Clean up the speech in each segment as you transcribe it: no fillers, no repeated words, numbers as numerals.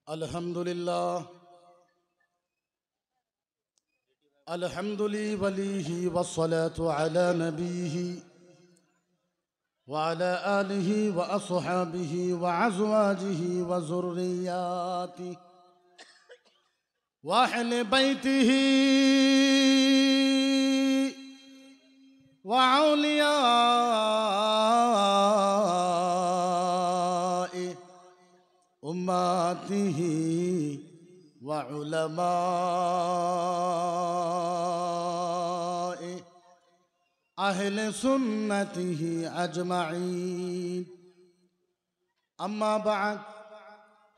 अल्हम्दुलिल्लाह अल्हम्दुलिल्लाह वलीही वस्सलातु अला नबीही व अला आलिही व अस्हाबिही व अज़वाजिही व ज़ुर्रिय्यातिही व अहले बैतिही व औलियाए उम्मतिही व उलमाए अहले सुन्नतिही अजमईन। अम्मा बाद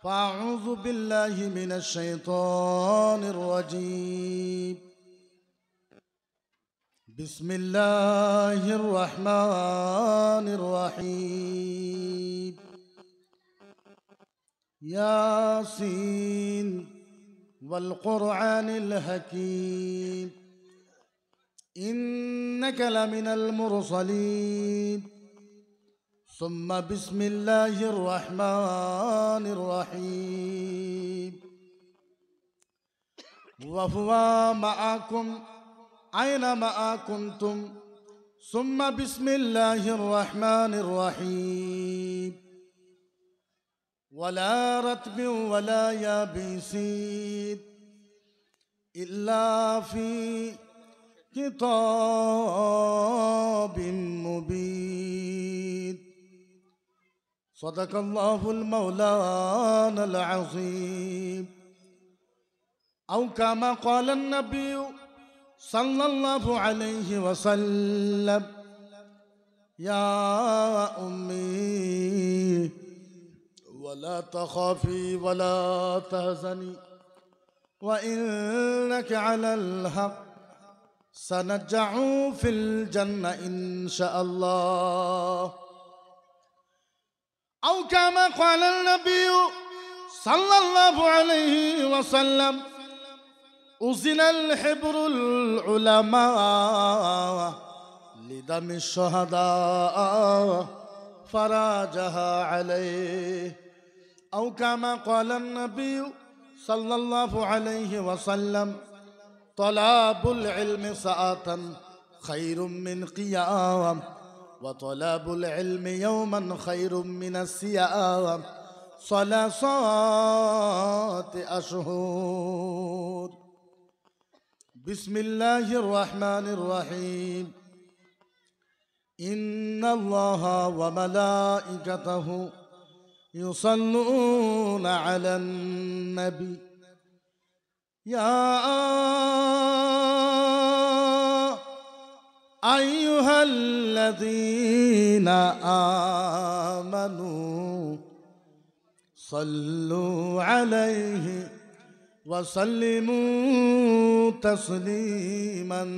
फ़अऊज़ु बिल्लाहि मिनश शैतानिर रजीम। बिस्मिल्लाहिर रहमानिर रहीम। यासीन वल क़ुरआनिल हकीम इन्नका लमिनल मुरसलीन। सुम्मा बिस्मिल्लाहिर रहमानिर रहीम। व हुवा मअकुम ऐनमा कुन्तुम। सुम्मा बिस्मिल्लाहिर रहमानिर रहीम। वला रत्बिन वला याबिसीन इल्ला फी किताबिन मुबीन। सदक़ल्लाहुल मौलानल अज़ीम। औ कमा क़ालन नबिय्यु सल्लल्लाहु अलैहि वसल्लम। या उम्मी वला तख़ाफ़ी वला तहज़नी व इन्नका अलल हक़ सनजअू फिल जन्नह इंशाअल्लाह। औ कमा क़ालन नबिय्यु सल्लल्लाहु अलैहि वसल्लम। उज़िलल हिब्रुल उलमा लिदमिश शुहदा फराजहा अलैहि। औ कमा क़ालन नबिय्यु सल्लल्लाहु अलैहि वसल्लम। तलाबुल इल्म सआतन खैरुम मिन क़ियाम व तलाबुल इल्म यौमन खैरुम मिनस सियाम सलासात अशहूर। बिस्मिल्लाहिर रहमानिर रहीम। इन्नल्लाहा व मलाइकतहु युसल्लूना अलन नबी। या अय्युहल्लज़ीना आमनू सल्लू अलैहि वसल्लिमू तस्लीमन।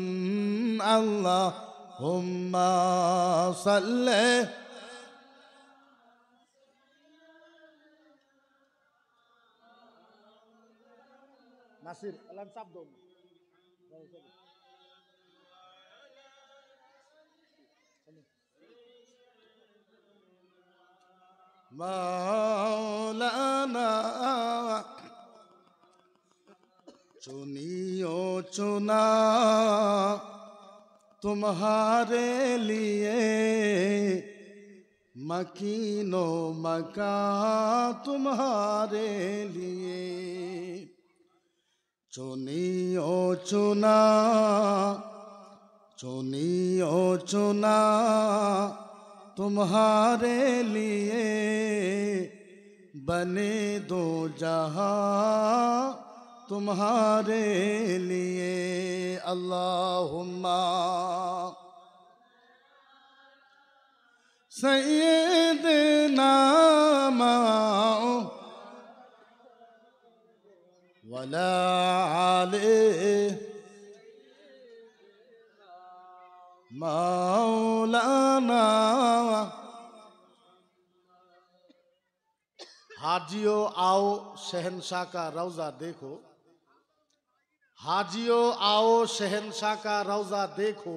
अल्लाहुम्मा सल्ले नासिर अलान साहब दो मौलाना चुनियो चुना तुम्हारे लिए मकीनो मका तुम्हारे लिए। चुनियो चुना चुनियो चुना तुम्हारे लिए बने दो जहां तुम्हारे लिए। अल्लाहुम्मा सय्यदना माओ वला आले मौलाना। हाजियो आओ शहंशाह का रौजा देखो। हाजियो आओ शहंशाह का रौजा देखो।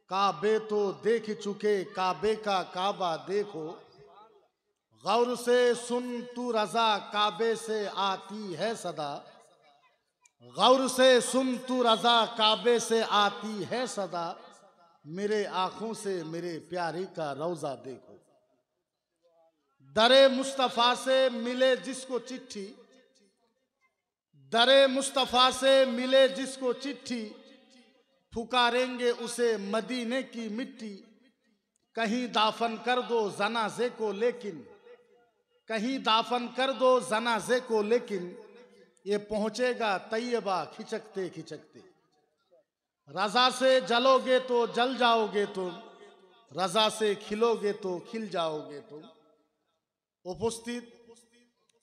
काबे तो देख चुके काबे का काबा देखो। गौर से सुन तू रजा काबे से आती है सदा, गौर से सुन तू रजा काबे से आती है सदा, मेरे आंखों से मेरे प्यारी का रौजा देखो। दरे मुस्तफा से मिले जिसको चिट्ठी, दरे मुस्तफा से मिले जिसको चिट्ठी, पुकारेंगे उसे मदीने की मिट्टी। कहीं दाफन कर दो जनाजे को लेकिन, कहीं दाफन कर दो जनाजे को लेकिन, ये पहुंचेगा तैयबा खिचकते खिचकते। रजा से जलोगे तो जल जाओगे तुम, रजा से खिलोगे तो खिल जाओगे तुम। उपस्थित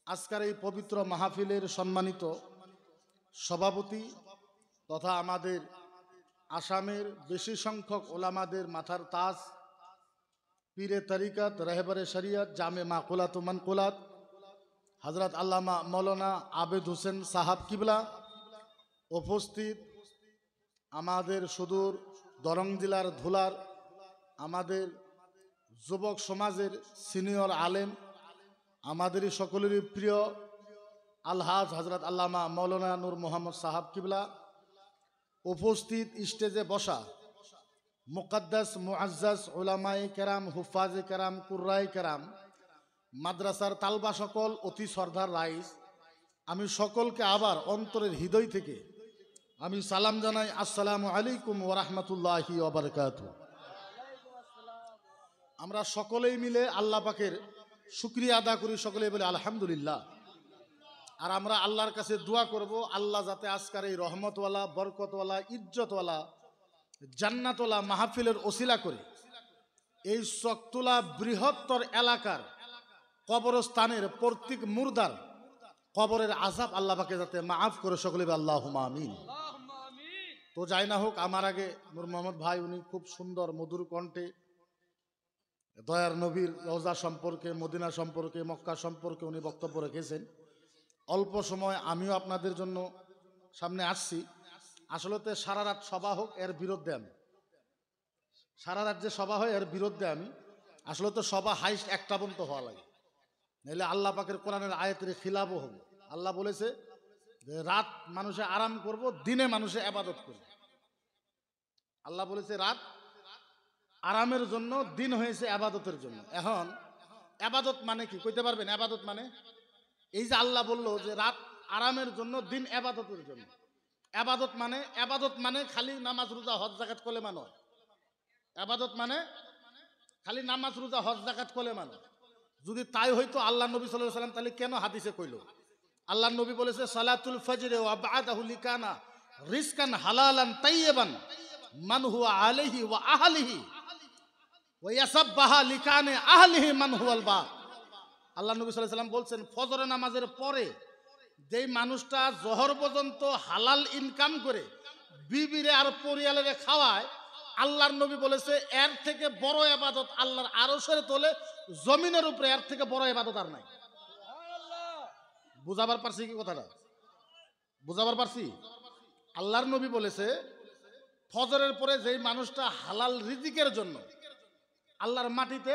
আজকের এই পবিত্র মাহফিলের সম্মানিত সভাপতি তথা আমাদের আসামের বেশি সংখ্যক ওলামাদের মাথার তাজ, পীরে তরিকত, রাহবারে শরিয়ত, জামে মাকুলাত ও মানকুলাত হযরত আল্লামা মৌলানা আবেদ হোসেন সাহাব কিবলা, উপস্থিত আমাদের সুদূর দরং জেলার ধুলার আমাদের যুবক সমাজের সিনিয়র আলেম, আমাদেরই সকলেরই প্রিয় আলহাজ হযরত আল্লামা মৌলানা নূর মোহাম্মদ সাহাব কিবলা, উপস্থিত স্টেজে বসা মুকদ্দাস মুআজ্জাজ উলামায়ে কেরাম, হুফাজে কেরাম, কুররায়ে কেরাম, মাদ্রাসার তালবা সকল অতি সর্দার রাইস, আমি সকলকে আবার অন্তরের হৃদয় থেকে আমি সালাম জানাই। আসসালামু আলাইকুম ওয়া রাহমাতুল্লাহি ওয়া বারাকাতুহু। আমরা সকলেই মিলে আল্লাহ পাকের শুকরিয়া আদা করি, সকলেই বলে আলহামদুলিল্লাহ। আর আমরা আল্লাহর কাছে দোয়া করব, আল্লাহ যাতে আজকের এই রহমতওয়ালা, বরকতওয়ালা, ইজ্জতওয়ালা, জান্নাতওয়ালা মাহফিলের ওসিলা করে এই চকতলা বৃহত্তর এলাকার কবরস্থানের প্রত্যেক মুর্দার কবরের আযাব আল্লাহ পাকে যাতে মাফ করে, সকলে বলে আল্লাহুম্মা আমিন। তো যাই না হোক, আমার আগে নূর মোহাম্মদ ভাই উনি খুব সুন্দর মধুর কণ্ঠে দয়ার নবীর রওজা সম্পর্কে, মদিনা সম্পর্কে, মক্কা সম্পর্কে উনি বক্তব্য রেখেছেন। অল্প সময় আমিও আপনাদের জন্য সামনে আসছি। আসলে সারা রাত সভা হোক এর বিরুদ্ধে আমি, সারা রাত যে সভা হয় এর বিরুদ্ধে আমি। আসলে তো সভা হাইস্ট একটা পর্যন্ত হওয়া লাগে, নাহলে আল্লাহ পাকের কোরআনের আয়াতের খিলাফও হবে। আল্লাহ বলেছে যে রাত মানুষে আরাম করব, দিনে মানুষে ইবাদত করবে। আল্লাহ বলেছে রাত আরামের জন্য, দিন হয়েছে ইবাদতের জন্য। এখন ইবাদত মানে কি কইতে পারবেন? ইবাদত মানে এই যে আল্লাহ বললো যে রাত আরামের জন্য, দিন ইবাদতের জন্য। ইবাদত মানে খালি নামাজ রোজা হজ যাকাত কলেমা নয়। ইবাদত মানে খালি নামাজ রোজা হজ যাকাত কলেমা নয়। যদি তাই হইতো আল্লাহ নবী সাল্লাল্লাহু আলাইহি ওয়াসাল্লাম তাহলে কেন হাদিসে কইলো? আল্লাহ নবী বলেছে সালাতুল ফজরে ওয়া বা'দাহু লিকানা রিজকান হালালান তাইয়্যিবান মান হুয়া আলাইহি ওয়া আহলিহি ওয়া ইয়াসাব্বাহা লিকানে আহলিহি মান হুয়াল বা। আল্লাহ নবী সাল্লাল্লাহু আলাইহি ওয়াসাল্লাম বলছেন ফজরের নামাজের পরে যেই মানুষটা জোহর পর্যন্ত হালাল ইনকাম করে বিবিরে আর পরিয়ালের খাওয়ায়, আল্লাহর নবী বলেছে এর থেকে বড় ইবাদত আল্লাহর আরশের তলে জমিনের উপরে এর থেকে বড় ইবাদত আর নাই। বুঝাবার পারছি কি কথাটা? বুঝাবার পারছি? আল্লাহর নবী বলেছে ফজরের পরে যেই মানুষটা হালাল রিজিকের জন্য আল্লাহর মাটিতে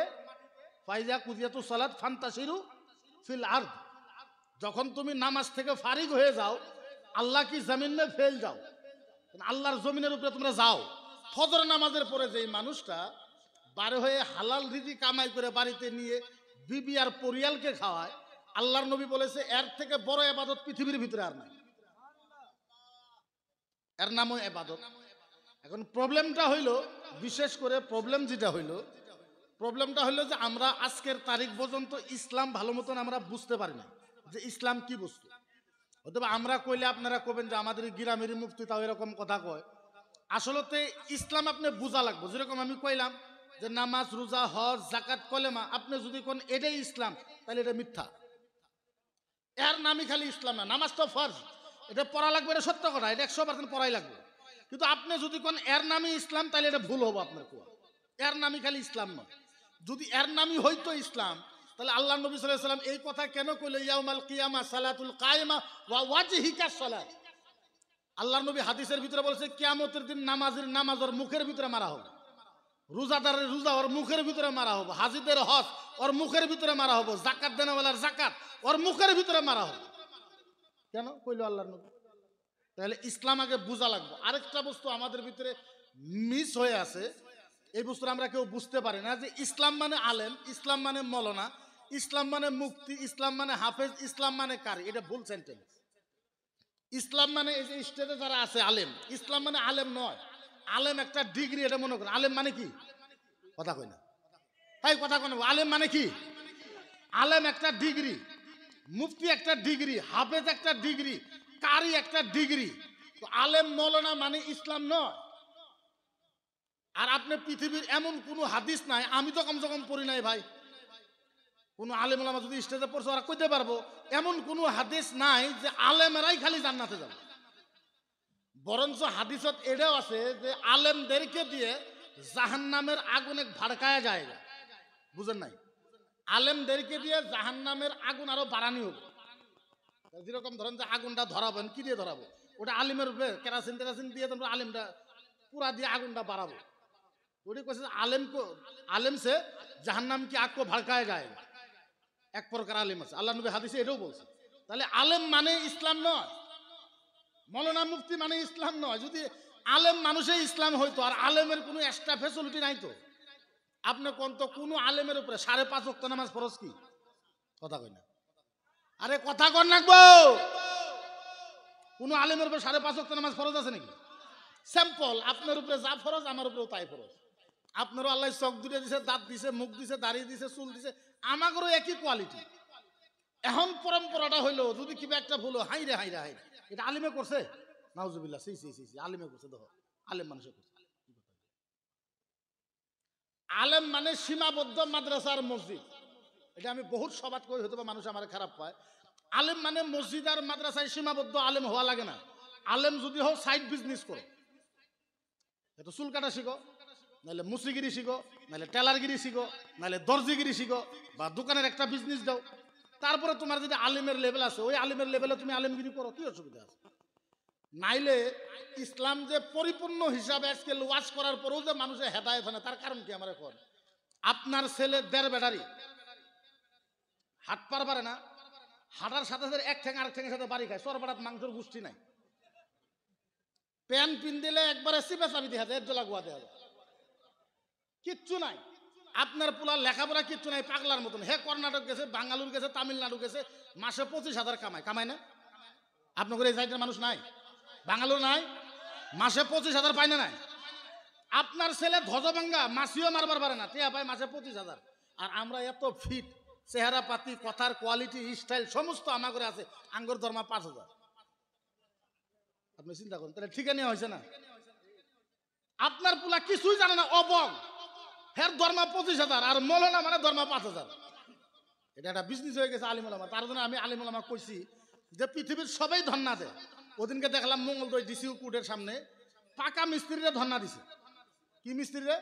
ফাইজা কুদিয়াতু সালাত ফান্তাশিরু ফিল আরদ, যখন তুমি নামাজ থেকে ফারিগ হয়ে যাও, আল্লাহ কি জমিন মে ফেল যাও, আল্লাহর জমিনের উপরে তোমরা যাও। ফজর নামাজের পরে যেই মানুষটা বার হয়ে হালাল রিজিক কামাই করে বাড়িতে নিয়ে বিবি আর পরিয়ালকে খাওয়ায়, আল্লাহর নবী বলেছে এর থেকে বড় ইবাদত পৃথিবীর ভিতরে আর নাই। এর নামও ইবাদত। এখন প্রবলেমটা হইল, বিশেষ করে প্রবলেমটা হইল যে আমরা আজকের তারিখ পর্যন্ত ইসলাম ভালো মতন আমরা বুঝতে পারি না যে ইসলাম কি বস্তু। অথবা আমরা কইলে আপনারা কবেন যে আমাদের গ্রামের মুফতি তাও এরকম কথা কয়। আসলতে ইসলাম আপনি বোঝা লাগবে। যেরকম আমি কইলাম যে নামাজ রোজা হজ যাকাত কলেমা, আপনি যদি কোন এটাই ইসলাম তাহলে এটা মিথ্যা। এর নামই খালি ইসলাম না, নামাজ তো ফরজ, এটা পড়া লাগবে, এটা সত্য কথা, এটা 100% পড়াই লাগবে। কিন্তু আপনি যদি কোন এর নামই ইসলাম তাহলে এটা ভুল হবো আপনার কোয়া। এর নামই খালি ইসলাম নয়। যদি এর নামই হইতো ইসলাম তাহলে আল্লাহ নবী সাল্লাল্লাহু আলাইহি ওয়াসাল্লাম এই কথা কেন কইলো ইয়াউমাল কিয়ামা সালাতুল কায়েমা ওয়া ওয়াজহিকা সালাত। আল্লাহর নবী হাদিসের ভিতরে বলেছে কিয়ামতের দিন নামাজের মুখের ভিতরে মারা হবে। রোজাদারের রোজা ওর মুখের ভিতরে মারা হবো, হাজিদের হজ ওর মুখের ভিতরে মারা হবো, জাকাত দেনাওয়ালার জাকাত ওর মুখের ভিতরে মারা হবো। কেন কইল আল্লাহর নবী? তাহলে ইসলাম আগে বোঝা লাগবে। আরেকটা বস্তু আমাদের ভিতরে মিস হয়ে আছে, এই বস্তুটা আমরা কেউ বুঝতে পারি না, যে ইসলাম মানে আলেম, ইসলাম মানে মৌলানা, ইসলাম মানে মুফতি, ইসলাম মানে হাফেজ, ইসলাম মানে কারি। এটা ভুল সেন্টেন্স। ইসলাম মানে এই যে স্টেজে যারা আছে আলেম, ইসলাম মানে আলেম নয়। আলেম একটা ডিগ্রি, এটা মনে করেন। আলেম মানে কি? কথা কই না, তাই কথা কই না। আলেম মানে কি? আলেম একটা ডিগ্রি, মুফতি একটা ডিগ্রি, হাফেজ একটা ডিগ্রি, কারি একটা ডিগ্রি। তো আলেম মৌলানা মানে ইসলাম নয়। আর আপনি পৃথিবীর এমন কোন হাদিস নাই, আমি তো কমসে কম পড়ি নাই ভাই, কোন আলেম ওলামা যদি স্টেজে পড়ছে ওরা কইতে পারবো এমন কোন হাদিস নাই যে আলেমেরাই খালি জান্নাতে যাবে। বরঞ্চ হাদিসত এটাও আছে যে আলেমদেরকে দিয়ে জাহান্নামের আগুনে ভাড়কায়া যায়। বুঝেন নাই? আলেমদেরকে দিয়ে জাহান্নামের আগুন আরো বাড়ানি হবে। যেরকম ধরেন যে আগুনটা ধরাবেন, কি দিয়ে ধরাবো? ওটা আলিমের উপরে কেরাসিন টেরাসিন দিয়ে তোমরা আলিমটা পুরা দিয়ে আগুনটা বাড়াবো। ওটি কইছে আলেম সে জাহান্নাম কি আগ কো ভড়কায়া যায়। এক প্রকার আলেম আছে, আল্লাহ নবী হাদিসে এটাও বলছে। তাহলে আলেম মানে ইসলাম নয়, মৌলানা মুফতি মানে ইসলাম নয়। যদি আলেম মানুষে ইসলাম হইতো, আর আলেমের কোনো এক্সট্রা ফ্যাসিলিটি নাই তো। আপনি কোন তো কোনো আলেমের উপরে 5.5 ওয়াক্ত নামাজ ফরজ কি? কথা কই না, আরে কথা কন রাখবো। কোন আলেমের উপরে 5.5 ওয়াক্ত নামাজ ফরজ আছে নাকি? স্যাম্পল, আপনার উপরে যা ফরজ আমার উপরেও তাই ফরজ। আপনারও আল্লাহ চোখ দুটো দিছে, দাঁত দিছে, মুখ দিছে, দাড়ি দিছে, চুল দিছে, আমাদেরও একই কোয়ালিটি। এখন পরম্পরাটা হইলো যদি কিবা একটা ভুলো, হাই রে হাই রে হাই, এটা আলিমে করছে, নাউজুবিল্লাহ, সি সি সি আলিমে করছে। দেখো আলেম মানুষে করছে। আলেম মানে সীমাবদ্ধ মাদ্রাসার মসজিদ। এটা আমি বহুত সবাদ করি, হয়তো মানুষ আমার খারাপ পায়। আলেম মানে মসজিদ আর মাদ্রাসায় সীমাবদ্ধ আলেম হওয়া লাগে না। আলেম যদি হোক সাইড বিজনেস করো, এত চুল কাটা শিখো, নাহলে মুসিগিরি শিখো, নাহলে টেলারগিরি শিখো, নাহলে দর্জিগিরি শিখো, বা দোকানের একটা বিজনেস দাও। তারপরে তোমার যদি আলিমের লেভেল আছে, ওই আলিমের লেভেলে তুমি আলিমগিরি করো, কি অসুবিধা আছে? নাইলে ইসলাম যে পরিপূর্ণ হিসাবে আজকে ওয়াজ করার পরেও যে মানুষের হেদায়েত হয় না, তার কারণ কি? আমার এখন আপনার ছেলে 1.5 ব্যাটারি হাট পার পারে না, হাঁটার সাথে সাথে এক ঠ্যাং আরেক ঠ্যাঙের সাথে বাড়ি খায়, সরবরাত মাংসের গোষ্ঠী নাই, প্যান পিন দিলে একবারে সিপে চাবি দিয়ে হাতে জলা গুয়াতে হবে, কিচ্ছু নাই। আপনার পোলার লেখাপড়া কিচ্ছু নাই, পাগলার মতন। হে কর্ণাটক গেছে, বাঙ্গালুর গেছে, তামিলনাড়ু গেছে, মাসে 25,000 কামায় না? আপনাদের এই সাইডের মানুষ নাই? বাঙ্গালুর নাই? মাসে 25,000 পায় না? নাই? আপনার ছেলে ধ্বজভাঙ্গা মাসিও মারবার পারে না, টিয়া পায় মাসে 25,000। আর আমরা এত ফিট, চেহারা পাতি, কথার কোয়ালিটি, স্টাইল সমস্ত আমাদের আছে, আঙ্গর দরমা 5,000। আপনি চিন্তা করেন, তাহলে ঠিকানি হয়েছে না? আপনার পোলা কিছুই জানে না, অবং, হের দরমা 25,000, আর মৌলানা মানে দরমা 5,000। এটা একটা বিজনেস হয়ে গেছে আলিমুলামা। তার জন্য আমি আলিমুলামা কইছি যে পৃথিবীর সবাই ধন্না দেয়। ওদিনকে দেখলাম মঙ্গলদৈ ডিসি কোর্টের সামনে পাকা মিস্ত্রিরে ধন্না দিছে। কি মিস্ত্রিরে?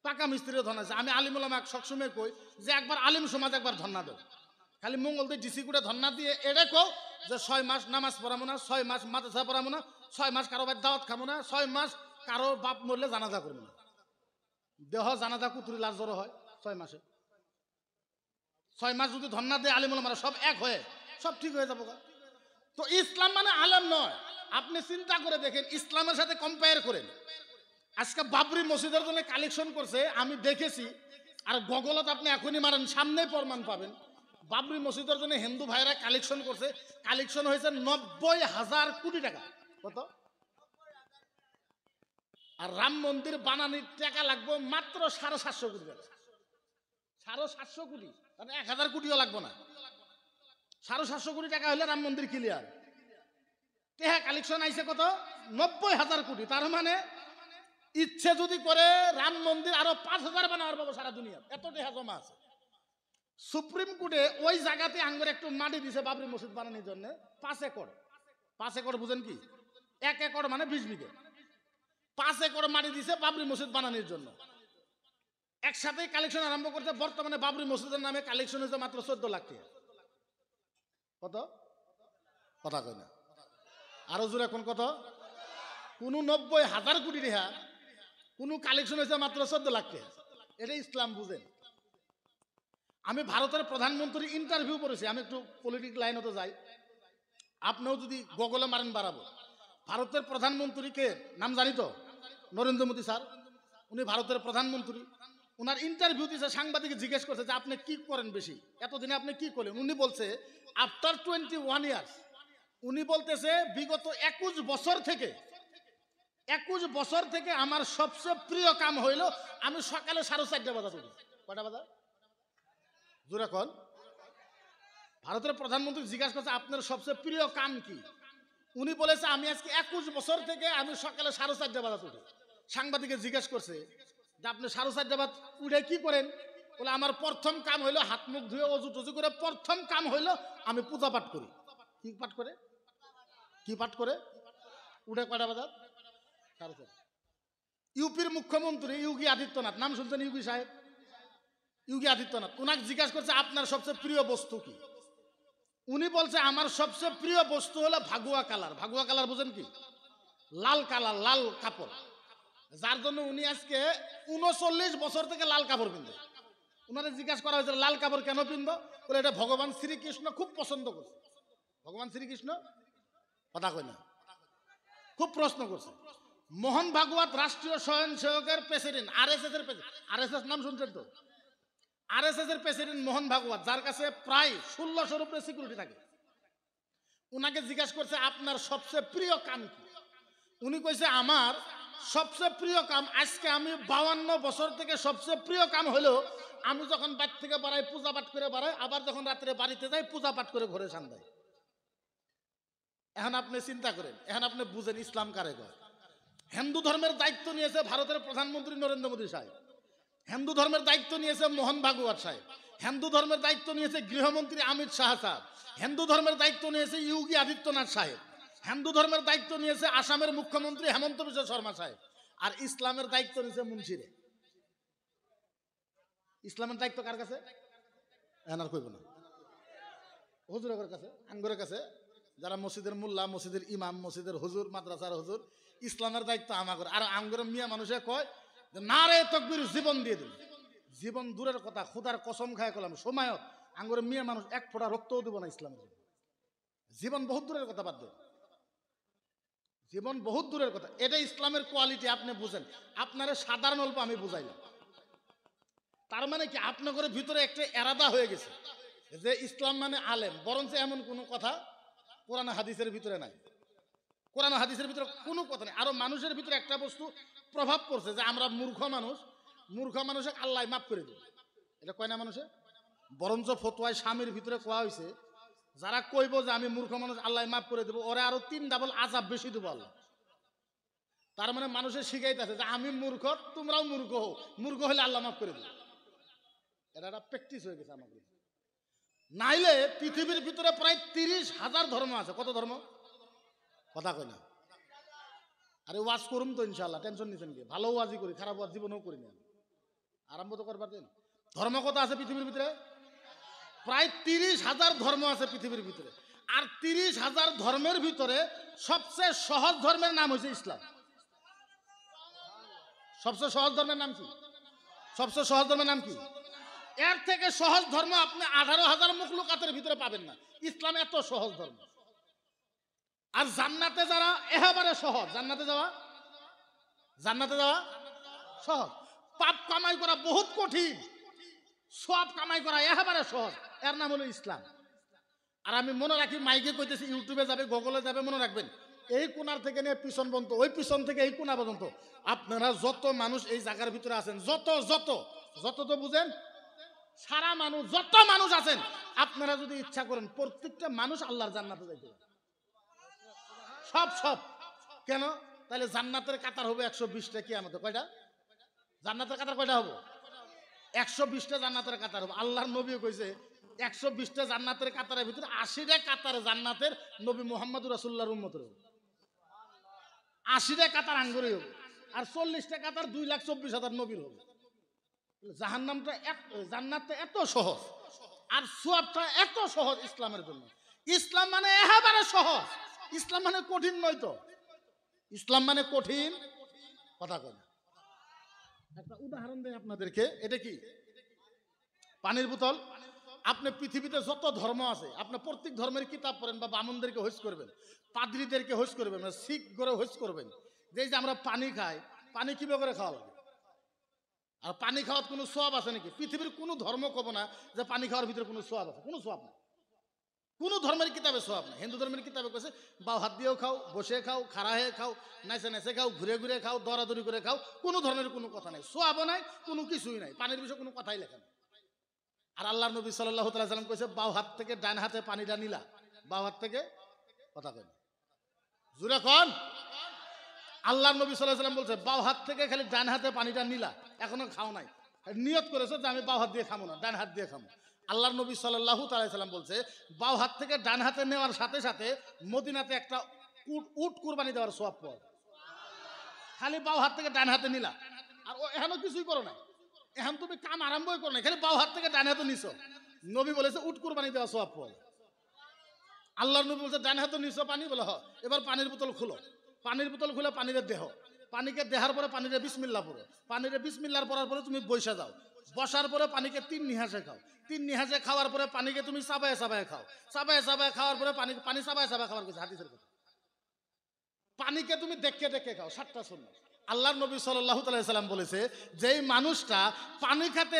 পাকা মিস্ত্রিরে ধন্না দিছে। আমি আলিমুলামা সবসময় কই যে একবার আলিম সমাজ একবার ধন্না দেয়। খালি মঙ্গলদৈ ডিসি কোর্টে ধন্না দিয়ে এটা কও যে 6 মাস নামাজ পড়াবো না, 6 মাস মাদ্রাসা পড়াবো না, 6 মাস কারো বাড়ি দাওয়াত খাবো না, 6 মাস কারো বাপ মরলে জানাজা করবো না। দেহ জানাজা কুতুরি লাশ জড়ো হয় 6 মাসে। 6 মাস যদি ধন্না দেয় আলিমুলামারা সব এক হয়ে সব ঠিক হয়ে যাবো। তো ইসলাম মানে আলেম নয়। আপনি চিন্তা করে দেখেন, ইসলামের সাথে কম্পেয়ার করেন। আজকে বাবরি মসজিদের জন্য কালেকশন করছে, আমি দেখেছি। আর গুগলত আপনি এখনই মারেন, সামনেই প্রমাণ পাবেন। বাবরি মসজিদের জন্য হিন্দু ভাইরা কালেকশন করছে, কালেকশন হয়েছে 90,000 কোটি টাকা। কত? আর রাম মন্দির বানানোর টাকা লাগবে মাত্র 750 কোটি টাকা। 750 কোটি, মানে 1000 কোটিও লাগবে না। 750 কোটি টাকা হলে রাম মন্দির ক্লিয়ার। টেহা কালেকশন আইছে কত? 90,000 কোটি। তার মানে ইচ্ছে যদি করে রাম মন্দির আরো 5,000 বানাবার পাবো সারা দুনিয়া, এত টেহা জমা আছে। সুপ্রিম কোর্টে ওই জায়গাতে আঙ্গুর একটু মাটি দিছে বাবরি মসজিদ বানানোর জন্য 5 একর। 5 একর বুঝেন কি? 1 একর মানে 20 বিঘে। 5 একর মাটি দিছে বাবরি মসজিদ বানানোর জন্য। একসাথে কালেকশন আরম্ভ করতে বর্তমানে বাবরি মসজিদের নামে কালেকশন হয়েছে মাত্র 14 লাখ টাকা। কত? কথা কয় না, আরো জোরে কোন কত? কোন 90,000 কোটি টাকা কোনো কালেকশন হয়েছে মাত্র 14 লাখ টাকা। এটা ইসলাম বুঝেন। আমি ভারতের প্রধানমন্ত্রী ইন্টারভিউ করেছি, আমি একটু পলিটিক লাইন হতে যাই, আপনিও যদি গুগলে মারেন বাড়াবো। ভারতের প্রধানমন্ত্রীকে নাম জানি তো, নরেন্দ্র মোদী স্যার, উনি ভারতের প্রধানমন্ত্রী। ওনার ইন্টারভিউ দিয়েছে, সাংবাদিক জিজ্ঞেস করছে যে আপনি কি করেন বেশি, এতদিনে আপনি কি করলেন? উনি বলছে আফটার 21 ইয়ার্স, উনি বলতেছে বিগত 21 বছর থেকে আমার সবচেয়ে প্রিয় কাম হইল আমি সকালে 4:30 বাজে উঠি। কয়টা বাজে? জোরে কন। ভারতের প্রধানমন্ত্রী জিজ্ঞাসা করছে আপনার সবচেয়ে প্রিয় কাম কি? উনি বলেছে আমি আজকে 21 বছর থেকে আমি সকালে 4:30 বাজে উঠি। সাংবাদিকে জিজ্ঞেস করছে যে আপনি 4:30 বাজে উঠে কি করেন? বলে আমার প্রথম কাম হইলো হাত মুখ ধুয়ে অজু টজু করে প্রথম কাম হইলো আমি পূজা পাঠ করি। কি পাঠ করে? কি পাঠ করে? উঠে কয়টা বাজার? 4:30। ইউপির মুখ্যমন্ত্রী যোগী আদিত্যনাথ, নাম শুনছেন যোগী সাহেব? যোগী আদিত্যনাথ, ওনাকে জিজ্ঞাসা করছে আপনার সবচেয়ে প্রিয় বস্তু কি? উনি বলছে আমার সবচেয়ে প্রিয় বস্তু হলো ভাগুয়া কালার। ভাগুয়া কালার বুঝেন কি? লাল কালার, লাল কাপড়। যার জন্য উনি আজকে 39 বছর থেকে লাল কাপড় পিনবে। ওনারে জিজ্ঞাসা করা হয়েছে লাল কাপড় কেন পিনবো? বলে এটা ভগবান শ্রীকৃষ্ণ খুব পছন্দ করছে। ভগবান শ্রীকৃষ্ণ কথা কয় না, খুব প্রশ্ন করছে। মোহন ভাগবত রাষ্ট্রীয় স্বয়ংসেবকের প্রেসিডেন্ট, আরএসএস এর প্রেসিডেন্ট, আরএসএস নাম শুনছেন তো? আরএসএস এর প্রেসিডেন্ট মোহন ভাগবত, যার কাছে প্রায় 1600 রুপে সিকিউরিটি থাকে। উনাকে জিজ্ঞাসা করছে আপনার সবচেয়ে প্রিয় কাম কি? উনি কইছে আমার সবচেয়ে প্রিয় কাম আজকে আমি 52 বছর থেকে সবচেয়ে প্রিয় কাম হলো আমি যখন বাড়ি থেকে বাড়াই পূজা পাঠ করে বাড়াই, আবার যখন রাত্রে বাড়িতে যাই পূজা পাঠ করে ঘরে সান্দাই। এখন আপনি চিন্তা করেন, এখন আপনি বুঝেন ইসলাম কারে কয়। হিন্দু ধর্মের দায়িত্ব নিয়েছে ভারতের প্রধানমন্ত্রী নরেন্দ্র মোদী সাহেব, হিন্দু ধর্মের দায়িত্ব নিয়েছে মোহন ভাগবত সাহেব, হিন্দু ধর্মের দায়িত্ব নিয়েছে গৃহমন্ত্রী অমিত শাহ সাহেব, হিন্দু ধর্মের দায়িত্ব নিয়েছে যোগী আদিত্যনাথ সাহেব, হিন্দু ধর্মের দায়িত্ব নিয়েছে আসামের মুখ্যমন্ত্রী হেমন্ত বিশ্ব শর্মা সাহেব, আর ইসলামের দায়িত্ব নিয়েছে মুন্সিরে। ইসলামের দায়িত্ব কার কাছে? এনার কইব না, হুজুরের কাছে, আঙ্গুরের কাছে, যারা মসজিদের মোল্লা, মসজিদের ইমাম, মসজিদের হুজুর, মাদ্রাসার হুজুর। ইসলামের দায়িত্ব আমাদের। আর আঙ্গুরের মিয়া মানুষে কয় না রে তকবীর, জীবন দিয়ে দিল। জীবন দূরের কথা, খুদার কসম খায় কলাম সময়ত আঙ্গুরের মিয়া মানুষ এক ফোঁটা রক্তও দিব না ইসলামের জন্য। জীবন বহুত দূরের কথা, বাদ দেন, জীবন বহুত দূরের কথা। এটা ইসলামের কোয়ালিটি, আপনি বুঝেন। আপনারা সাধারণ অল্প আমি বুঝাইলাম, তার মানে কি আপনাদের ভিতরে একটা এরাদা হয়ে গেছে যে ইসলাম মানে আলেম। বরঞ্চ এমন কোনো কথা কোরআন হাদিসের ভিতরে নাই, কোরআন হাদিসের ভিতরে কোনো কথা নেই। আরো মানুষের ভিতরে একটা বস্তু প্রভাব পড়ছে যে আমরা মূর্খ মানুষ, মূর্খ মানুষে আল্লাহ মাফ করে দেবে, এটা কয় না মানুষে। বরঞ্চ ফতোয়ায় স্বামীর ভিতরে কোয়া হয়েছে যারা কইব যে আমি মূর্খ মানুষ আল্লাহ মাফ করে দেবো, ওরা আরো 3 ডাবল আযাব বেশি দেবো আল্লাহ। তার মানে মানুষের শিখাইতেছে যে আমি মূর্খ, তোমরাও মূর্খ হও, মূর্খ হলে আল্লাহ মাফ করে দেবে। এটা একটা প্র্যাকটিস হয়ে গেছে আমাদের। নাইলে পৃথিবীর ভিতরে প্রায় 30,000 ধর্ম আছে। কত ধর্ম? কথা কয় না। আরে ওয়াজ করুম তো ইনশাআল্লাহ, টেনশন নিছেন কি? ভালো ওয়াজই করি, খারাপ ওয়াজ জীবনেও করি না। আরম্ভ তো করবার দেন। ধর্ম কত আছে পৃথিবীর ভিতরে? প্রায় 30,000 ধর্ম আছে পৃথিবীর ভিতরে। আর 30,000 ধর্মের ভিতরে সবচেয়ে সহজ ধর্মের নাম হচ্ছে ইসলাম। সবচেয়ে সহজ ধর্মের নাম কি? সবচেয়ে সহজ ধর্মের নাম কি? এর থেকে সহজ ধর্ম আপনি 18,000 মখলুকাতের ভিতরে পাবেন না। ইসলাম এত সহজ ধর্ম। আর জান্নাতে যারা একেবারে সহজ, জান্নাতে যাওয়া সহজ। পাপ কামাই করা বহুত কঠিন, সব কামাই করা একেবারে সহজ। এর নাম হলো ইসলাম। আর আমি মনে রাখি, মাইকে কইতেছি, ইউটিউবে যাবে, গুগলে যাবে, মনে রাখবেন এই কোনার থেকে নিয়ে পিছন পর্যন্ত, ওই পিছন থেকে এই কোনা পর্যন্ত আপনারা যত মানুষ এই জায়গার ভিতরে আছেন, যত তো বুঝেন, সারা মানুষ, যত মানুষ আছেন, আপনারা যদি ইচ্ছা করেন প্রত্যেকটা মানুষ আল্লাহর জান্নাতে যাইতে পারে। সব কেন? তাহলে জান্নাতের কাতার হবে 120টা। কিয়ামতে কয়টা জান্নাতের কাতার? কয়টা হবে? 120টা জান্নাতের কাতার হবে। আল্লাহর নবী কইছে 120টা জান্নাতের কাতারের ভিতরে 80টা কাতার জান্নাতের নবী মুহাম্মদুর রাসূলুল্লাহর উম্মতের হবে। 80টা কাতার আঙ্গুরে হবে, আর 40টা কাতার 2,24,000 নবীর হবে। জাহান্নামটা জান্নাতটা এত সহজ, আর সওয়াবটা এত সহজ ইসলামের জন্য। ইসলাম মানে একেবারে সহজ। ইসলাম মানে কঠিন নয় তো। ইসলাম মানে কঠিন কথা কয় না। একটা উদাহরণ দেয় আপনাদেরকে, এটা কি পানির বোতল। আপনি পৃথিবীতে যত ধর্ম আছে, আপনি প্রত্যেক ধর্মের কিতাব পড়েন, বা বামনদেরকে হোস করবেন, পাদ্রীদেরকে হোস করবেন, শিখ করে হোস করবেন, যে আমরা পানি খাই, পানি কিভাবে করে খাওয়া লাগে? আর পানি খাওয়ার কোনো সোয়াব আছে নাকি? পৃথিবীর কোনো ধর্ম কব না যে পানি খাওয়ার ভিতরে কোনো সোয়াব আছে, কোনো সোয়াব নেই, কোনো ধর্মের কিতাবে সোয়াব নেই। হিন্দু ধর্মের কিতাবে কইছে বাও হাত দিয়েও খাও, বসে খাও, খাড়া হয়ে খাও, নাচে নাচে খাও, ঘুরে ঘুরে খাও, দরাদরি করে খাও, কোনো ধর্মের কোনো কথা নেই, সোয়াবও নাই, কোনো কিছুই নাই, পানির বিষয়ে কোনো কথাই লেখা নেই। আর আল্লাহর নবী সাল্লাল্লাহু তাআলা সাল্লাম কইছে বাও হাত থেকে ডান হাতে পানিটা নিলা, বাও হাত থেকে, কথা কই না, জোরে কোন, আল্লাহর নবী সাল্লাল্লাহু আলাইহি সাল্লাম বলছে বাও হাত থেকে খালি ডান হাতে পানিটা নিলা, এখনো খাও নাই, নিয়ত করেছো যে আমি বাও হাত দিয়ে খাবো না, ডান হাত দিয়ে খাবো। আল্লাহর নবী সাল্লাল্লাহু তাআলা সাল্লাম বলছে বাও হাত থেকে ডান হাতে নেওয়ার সাথে সাথে মদিনাতে একটা উট কুরবানি দেওয়ার সওয়াব পাওয়া যায়। খালি বাও হাত থেকে ডান হাতে নিলা, আর ও এখনো কিছুই করো না, এখন তুমি কাম আরম্ভই করো না, খালি বাও হাত থেকে ডান হাতে নিছো, নবী বলেছে উট কুরবানি দেওয়ার সওয়াব পাওয়া যায়। আল্লাহর নবী বলছে ডান হাতে নিছো পানি, বলে হ, এবার পানির বোতল খুলো, পানির বোতল খুলে পানিরে দেহ, পানিকে দেহার পরে পানিরে বিসমিল্লাহ পড়ো, পানিরে বিসমিল্লাহ পড়ার পরে তুমি বৈশা যাও, বসার পরে পানিকে 3 নিহাসে খাও, 3 নিহাসে খাওয়ার পরে পানিকে তুমি চাবায় চাবায় খাও, চাবায় চাবায় খাওয়ার পরে পানি চাবায় চাবায় খাওয়ার কিছু হাদিসের কথা, পানিকে তুমি দেখে দেখে খাও, 7টা সুন্নাত। আল্লাহর নবী সাল্লাল্লাহু তাআলা সাল্লাম বলেছে যেই মানুষটা পানি খেতে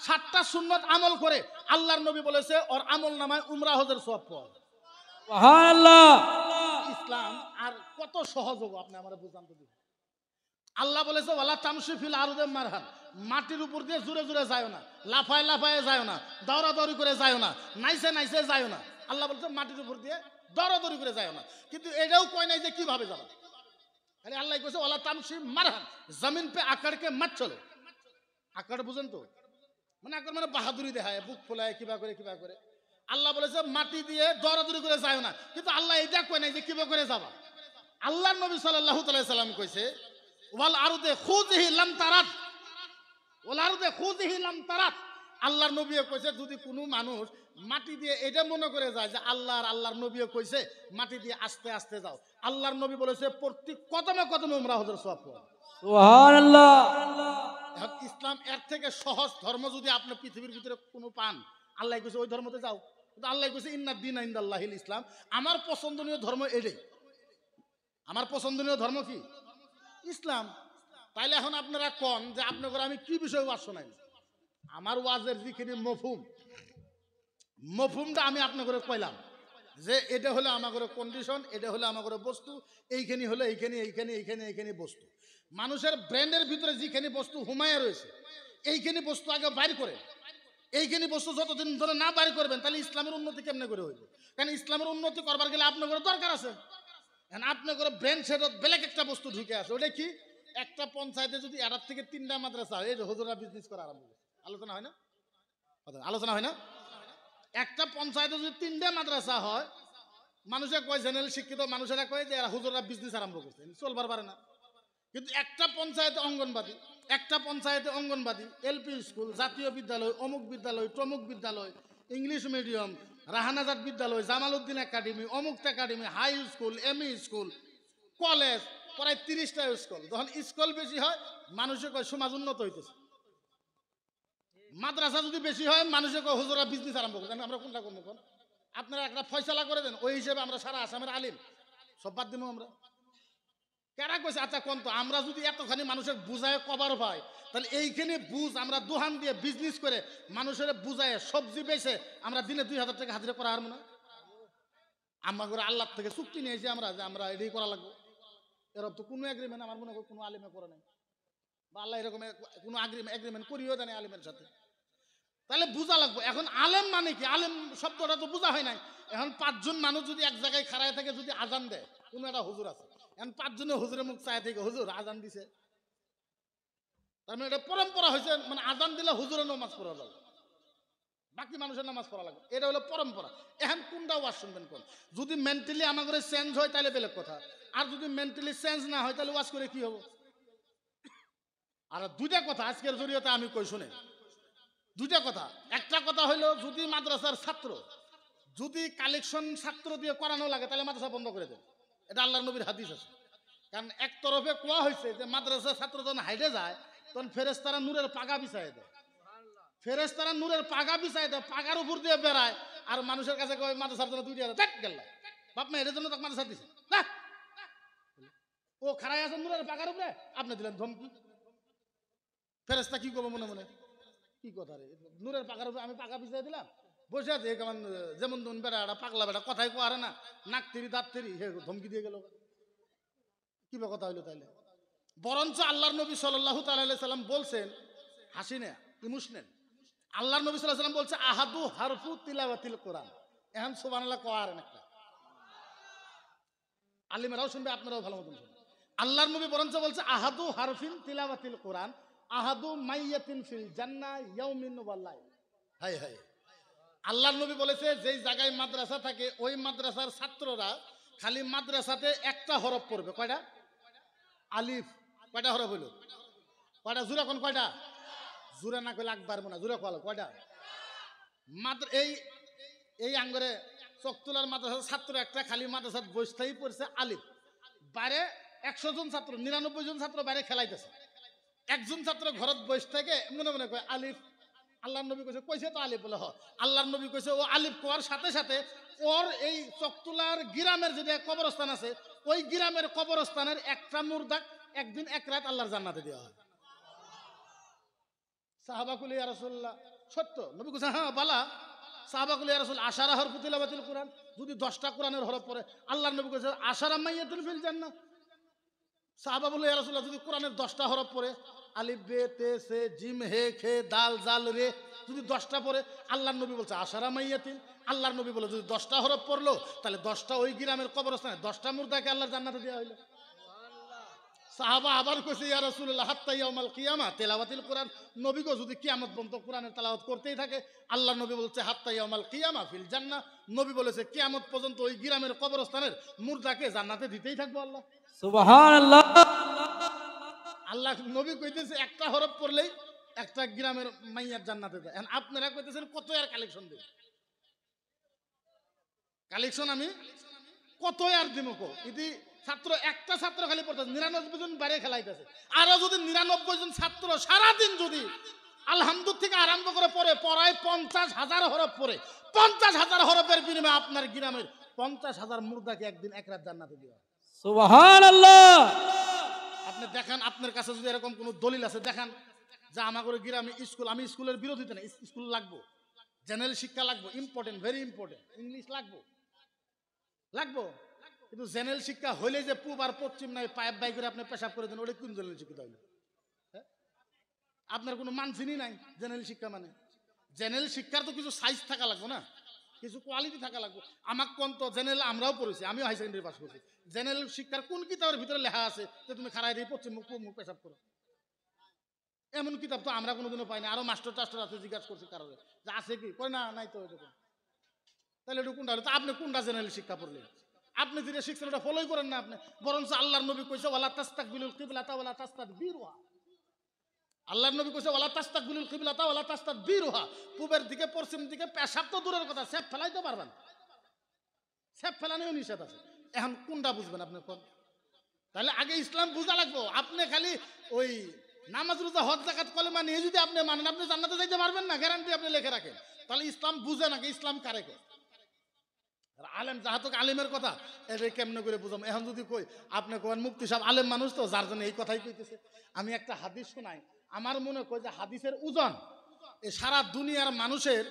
7টা সুন্নাত আমল করে, আল্লাহর নবী বলেছে ওর আমল নামায় উমরা হজের সওয়াব পাওয়া যায়। সুবহানাল্লাহ। ইসলাম আর কত সহজ হবে আপনি আমারে বুঝান তো দিন। আল্লাহ বলেছে ওয়ালা তামশি ফিল আরদে মারহান, মাটির উপর দিয়ে জোরে জোরে যায় না, লাফায় লাফায় যায় না, দৌড়াদৌড়ি করে যায় না, নাইসে নাইসে যায় না। আল্লাহ বলছে মাটির উপর দিয়ে দৌড়াদৌড়ি করে যায় না, কিন্তু এটাও কয় নাই যে কিভাবে যাবে, খালি আল্লাহ কইছে ওয়ালা তামশি মারহান, জমিন পে আকড়কে মত চলো। আকড় বুঝেন তো, মানে আকড় মানে বাহাদুরি দেখায়, বুক ফোলায়, কিবা করে কিবা করে। আল্লাহ বলেছে মাটি দিয়ে দৌড়াদৌড়ি করে যায় না, কিন্তু আল্লাহ এটা কয় নাই যে কিবা করে যাবা। আল্লাহর নবী সাল্লাল্লাহু তাআলা সাল্লাম কইছে ওয়াল আরদে খুযহি লাম তারাত, ওয়াল আরদে খুযহি লাম তারাত। আল্লাহর নবী কইছে যদি কোনো মানুষ মাটি দিয়ে এটা মনে করে যায় যে আল্লাহর নবী কইছে মাটি দিয়ে আস্তে আস্তে যাও, আল্লাহর নবী বলেছে প্রত্যেক কদমে কদমে উমরা হজের সওয়াব পাওয়া। সুবহানাল্লাহ। এখন ইসলাম এর থেকে সহজ ধর্ম যদি আপনি পৃথিবীর ভিতরে কোনো পান, আল্লাহ কইছে ওই ধর্মতে যাও, কিন্তু আল্লাহ কইছে ইন্নাদ দীনা ইনদাল্লাহিল ইসলাম, আমার পছন্দনীয় ধর্ম এটাই, আমার পছন্দনীয় ধর্ম কি ইসলাম। তাইলে এখন আপনারা কোন যে আপনাদের আমি কি বিষয় ওয়াজ শোনাই, আমার ওয়াজের যিখিনি মফহুমটা আমি আপনাদের কইলাম যে এটা হলো আমাদের কন্ডিশন, এটা হলো আমাদের বস্তু, এইখানি হলো এইখানে বস্তু। মানুষের ব্রেনের ভিতরে যেখানে বস্তু হুমায়া রয়েছে এইখানে বস্তু আগে বাইর করে, এইখানে বস্তু যতদিন ধরে না বাইর করবেন তাহলে ইসলামের উন্নতি কেমনে করে হইবে? কারণ ইসলামের উন্নতি করবার গেলে আপনাদের দরকার আছে, আপনাদের ব্রেন সেটত বেলেগ একটা বস্তু ঢুকে আছে। ওটা কি? একটা পঞ্চায়েতে যদি এটার থেকে 3টা মাদ্রাসা, এই যে হুজুররা বিজনেস করা আরম্ভ করে, আলোচনা হয় না? আলোচনা হয় না? একটা পঞ্চায়েতে যদি 3টা মাদ্রাসা হয়, মানুষের কয় জেনারেল শিক্ষিত মানুষেরা কয় যে এরা হুজুররা বিজনেস আরম্ভ করছে, চলবার পারে না। কিন্তু একটা পঞ্চায়েতে অঙ্গনবাদী, এলপি স্কুল, জাতীয় বিদ্যালয়, অমুক বিদ্যালয়, তমুক বিদ্যালয়, ইংলিশ মিডিয়াম, রাহানাজাত বিদ্যালয়, জামালউদ্দিন একাডেমি, অমুক academy, high school, ME school, college, প্রায় 30টা স্কুল। যখন স্কুল বেশি হয় মানুষের কয় সমাজ উন্নত হইতেছে, মাদ্রাসা যদি বেশি হয় মানুষের কয় হুজুররা বিজনেস আরম্ভ করছে। আমরা কোনটা করবো কোন? আপনারা একটা ফয়সালা করে দেন, ওই হিসেবে আমরা সারা আসামের আলিম সব বাদ দিব আমরা। কেরা কইছে আচ্ছা কোন তো, আমরা যদি এতখানি মানুষের বুঝায় কবার পাই, তাহলে এইখানে বুঝ আমরা দোহান দিয়ে বিজনেস করে মানুষের বুঝায় সবজি বেচে আমরা দিনে 2000 টাকা হাজিরা করা হারবো না? আমরা করে আল্লাহ থেকে চুক্তি নিয়েছি আমরা যে আমরা এটাই করা লাগবো, এরকম তো কোনো এগ্রিমেন্ট আমার মনে হয় কোনো আলিমে করে নাই, বা আল্লাহ এরকম কোনো এগ্রিমেন্ট করিও জানে আলিমের সাথে। তাহলে বুঝা লাগবো। এখন আলেম মানে কি? আলেম শব্দটা তো বোঝা হয় নাই। এখন 5 জন মানুষ যদি এক জায়গায় খাড়ায় থাকে, যদি আজান দেয়, কোনো একটা হুজুর আছে, এখন 5 জনে হুজুরের মুখ চায় থেকে হুজুর আজান দিছে, তার মানে এটা পরম্পরা হয়েছে, মানে আজান দিলে হুজুরের নামাজ পড়া যাবে, বাকি মানুষের নামাজ পড়া লাগবে, এটা হলো পরম্পরা। এখন কোনটা ওয়াজ শুনবেন কোন? যদি মেন্টালি আমাদের চেঞ্জ হয় তাহলে বেলেগ কথা, আর যদি মেন্টালি চেঞ্জ না হয় তাহলে ওয়াজ করে কি হবো? আর 2টা কথা আজকের জরিয়তে আমি কই শুনে, 2টা কথা। একটা কথা হইলো যদি মাদ্রাসার ছাত্র যদি কালেকশন ছাত্র দিয়ে করানো লাগে তাহলে মাদ্রাসা বন্ধ করে দেন, এটা আল্লাহর নবীর হাদিস আছে। কারণ এক তরফে কোয়া হয়েছে যে মাদ্রাসার ছাত্র যখন হাইটে যায় তখন ফেরেশতারা নূরের পাগা বিছায় দেয়, ফেরেশতারা নূরের পাগা বিছায় দেয়, পাগার উপর দিয়ে বেড়ায় আর মানুষের কাছে কয় মাদ্রাসার জন্য 2 টাকা দেখ গেল বাপ মা এর জন্য তাকে মাদ্রাসা দিছে না, ও খাড়াই আছে নূরের পাগার উপরে, আপনি দিলেন ধমকি। ফেরেশতা কি করবো মনে মনে, কি কথা রে, নূরের পাগার উপরে আমি পাগা বিছাই দিলাম, বসে আছে কেমন যেমন ধরুন বেড়া একটা পাগলা বেড়া, কথাই কোয়ারে না, নাক তেরি দাঁত তেরি, হে ধমকি দিয়ে গেল, কি বা কথা হইলো তাইলে। বরঞ্চ আল্লাহর নবী সাল্লাল্লাহু তাআলা আলাইহি সাল্লাম বলছেন, হাসি না ইমোশনাল, আল্লাহর নবী সাল্লাল্লাহু আলাইহি সাল্লাম বলছে আহাদু হারফু তিলাওয়াতিল কোরআন, এখন সুবহানাল্লাহ কোয়ারেন একটা আলিমেরাও শুনবে, আপনারাও ভালো মতন শুনবেন। আল্লাহর নবী বরঞ্চ বলছে আহাদু হারফিন তিলাওয়াতিল কোরআন আহাদু মাইয়াতিন ফিল জান্নাহ ইয়াউমিন ওয়াল্লাইল। হাই হাই, আল্লাহর নবী বলেছে যেই জায়গায় মাদ্রাসা থাকে ওই মাদ্রাসার ছাত্ররা খালি মাদ্রাসাতে একটা হরফ পড়বে, কয়টা? আলিফ। কয়টা হরফ হইল? কয়টা? জুরা কোন কয়টা? জুরা না কইলে আকবার মনে, জুরা কল কয়টা? মাত্র এই আঙ্গরে চকতুলার মাদ্রাসার ছাত্র একটা খালি মাদ্রাসাত বসতেই পড়ছে আলিফ, বাইরে 100 জন ছাত্র 99 জন ছাত্র বাইরে খেলাইতেছে, একজন ছাত্র ঘরত বসে থেকে মনে মনে কয় আলিফ। আল্লাহর নবী কইছে তো আলিফ বলে, আল্লাহর নবী কইছে ও আলিফ কোয়ার সাথে সাথে ওর এই চকতুলার গ্রামের যে কবরস্থান আছে ওই গ্রামের কবরস্থানের একটা মুর্দাক একদিন এক রাত আল্লাহর জান্নাতে দেওয়া হয়। সাহাবা কুল ইয়া রাসূলুল্লাহ, সত্য? নবী কইছে হ্যাঁ বালা। সাহাবা কুল ইয়া রাসূল আশারা হরফু তিলাওয়াতিল কোরআন, যদি 10টা কোরআনের হরফ পড়ে আল্লাহর নবী কইছে আশারা মাইয়াতুন ফিল জান্নাহ। সাহাবা বলে ইয়া রাসূলুল্লাহ যদি কোরআনের 10টা হরফ পড়ে আলিফ বে তে সে জিম হে খে দাল জাল রে যদি 10টা পড়ে আল্লাহর নবী বলছে আশারা মাইয়াতিন। আল্লাহর নবী বলে যদি 10টা হরফ পড়লো তাহলে 10টা ওই গ্রামের কবরস্থানে 10টা মুর্দাকে আল্লাহর জান্নাতে দেওয়া হইলো। সাহাবা আবার কইছে ইয়া রাসূলুল্লাহ হাত্তা ইয়াউমাল কিয়ামা তেলাওয়াতিল কোরআন, নবী গো যদি কিয়ামত পর্যন্ত কোরআনের তেলাওয়াত করতেই থাকে, আল্লাহর নবী বলছে হাত্তা ইয়াউমাল কিয়ামা ফিল জান্নাহ, নবী বলেছে কিয়ামত পর্যন্ত ওই গ্রামের কবরস্থানের মুর্দাকে জান্নাতে দিতেই থাকবো আল্লাহ। সুবহানাল্লাহ। আল্লাহ নবী কইতেছে একটা হরফ পড়লেই একটা গ্রামের মাইয়ার জান্নাতে যায়। এখন আপনারা কইতেছেন কত আর কালেকশন দেব, কালেকশন আমি কত আর দিব কো, ইতি ছাত্র একটা ছাত্র খালি পড়তেছে 99 জন বাইরে খেলাইতেছে, আরো যদি 99 জন ছাত্র সারাদিন যদি আলহামদুলিল্লাহ থেকে আরম্ভ করে পড়ে পড়ায় 50,000 হরফ পড়ে 50,000 হরফের বিনিময়ে আপনার গ্রামের 50,000 মুর্দাকে একদিন এক রাত জান্নাতে দেওয়া। সুবহানাল্লাহ। আপনি দেখান আপনার কাছে যদি এরকম কোনো দলিল আছে দেখান যে আমাদের গ্রামে স্কুল, আমি স্কুলের বিরোধিতা না, স্কুল লাগবো, জেনারেল শিক্ষা লাগবো, ইম্পর্টেন্ট, ভেরি ইম্পর্টেন্ট, ইংলিশ লাগবো লাগবো, কিন্তু জেনারেল শিক্ষা হইলে যে পূব আর পশ্চিম নাই পাইপ বাই করে আপনি পেশাব করে দেন, ওটা কোন জেনারেল শিক্ষা হইলো? আপনার কোনো মানসিনই নাই জেনারেল শিক্ষা মানে। জেনারেল শিক্ষার তো কিছু সাইজ থাকা লাগবো না, কিছু কোয়ালিটি থাকা লাগবো। আমার কোন তো জেনারেল আমরাও পড়েছি, আমিও হাই সেকেন্ডারি পাস করছি। জেনারেল শিক্ষার কোন কিতাবের ভিতরে লেখা আছে যে তুমি খাড়াই দিয়ে পশ্চিম মুখ পূব মুখ পেশাব করো? এমন কিতাব তো আমরা কোনোদিনও পাই না। আরো মাস্টার টাস্টার আছে, জিজ্ঞাসা করছি কারণে যে আছে কি, কই না নাই তো এরকম। তাহলে এটা কোনটা হলো? তা আপনি কোনটা জেনারেল শিক্ষা পড়লেন? আপনি যেটা শিখছেন ওটা ফলোই করেন না আপনি, বরঞ্চ আল্লাহর নবী কইছে ওয়ালা তাস্তাকবিলুল কিবলাতা ওয়ালা তাস্তাদবিরুহা। আল্লাহর নবী কইছে ওয়ালা তাস্তাকবিলুল কিবলাতা ওয়ালা তাস্তাদবিরুহা, পূবের দিকে পশ্চিম দিকে পেশাব তো দূরের কথা, সেফ ফেলাইতে পারবেন, সেফ ফেলানোও নিষেধ আছে। এখন কোনটা বুঝবেন আপনি কোন? তাহলে আগে ইসলাম বুঝা লাগবো। আপনি খালি ওই নামাজ রোজা হজ যাকাত কলেমা নিয়ে যদি আপনি মানেন আপনি জান্নাতে যাইতে পারবেন না, গ্যারান্টি আপনি লিখে রাখেন, তাহলে ইসলাম বুঝে নাকি ইসলাম কারে কে? আলেম যাহাতক আলেমের কথা এটা কেমনে করে বুঝাম? এখন যদি কই আপনি কোন মুফতি সাহেব আলেম মানুষ তো যার জন্য এই কথাই কইতেছে। আমি একটা হাদিস শোনাই, আমার মনে কয় যে হাদিসের ওজন এই সারা দুনিয়ার মানুষের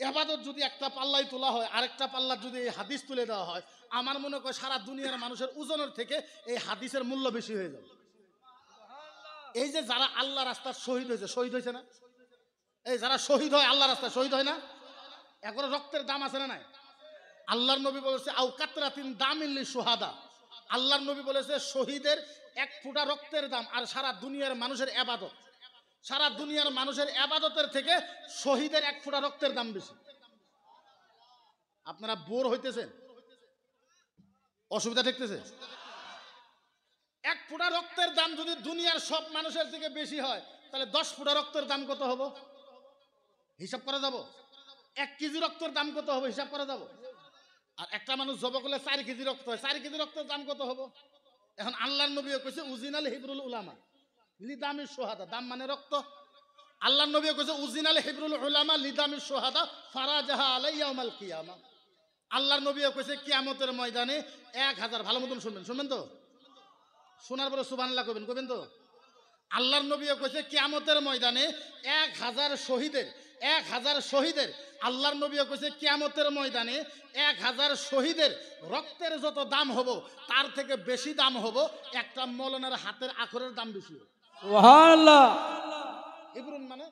ইবাদত যদি একটা পাল্লায় তোলা হয় আরেকটা পাল্লার যদি এই হাদিস তুলে দেওয়া হয়, আমার মনে কয় সারা দুনিয়ার মানুষের ওজনের থেকে এই হাদিসের মূল্য বেশি হয়ে যাবে। এই যে যারা আল্লাহ রাস্তার শহীদ হয়েছে, শহীদ হয়েছে না? এই যারা শহীদ হয় আল্লাহ রাস্তায় শহীদ হয় না, এখন রক্তের দাম আছে না নাই? আল্লাহর নবী বলেছে আও কাতরাতিন দামিল্লি সুহাদা, আল্লাহর নবী বলেছে শহীদের 1 ফোঁটা রক্তের দাম আর সারা দুনিয়ার মানুষের ইবাদত, সারা দুনিয়ার মানুষের ইবাদতের থেকে শহীদের 1 ফোঁটা রক্তের দাম বেশি। আপনারা বোর হইতেছেন? অসুবিধা দেখতেছে? 1 ফোঁটা রক্তের দাম যদি দুনিয়ার সব মানুষের থেকে বেশি হয় তাহলে 10 ফোঁটা রক্তের দাম কত হবে হিসাব করা যাব? 1 কেজি রক্তের দাম কত হবে হিসাব করা যাব? আর একটা মানুষ জব করলে 4 কেজি রক্ত হয়, 4 কেজি রক্তের দাম কত হবে? এখন আল্লাহর নবীও কইছে উজিনাল হিবরুল উলামা লিদামি সোহাদা, দাম মানে রক্ত। আল্লাহর নবীও কইছে উজিনাল হিবরুল উলামা লিদামি সোহাদা ফারাজাহা আলাইয়াউমাল কিয়ামা। আল্লাহর নবীও কইছে কিয়ামতের ময়দানে 1000, ভালো মতন শুনবেন তো, শোনার পরে সুবহানাল্লাহ কইবেন তো। আল্লাহর নবীও কইছে কিয়ামতের ময়দানে 1000 শহীদের আল্লাহর নবীও কইছে কিয়ামতের ময়দানে 1000 শহীদের রক্তের যত দাম হবো তার থেকে বেশি দাম হবো একটা মৌলানার হাতের আখরের দাম বেশি হবে। সুবহানাল্লাহ। ইবরুন মানে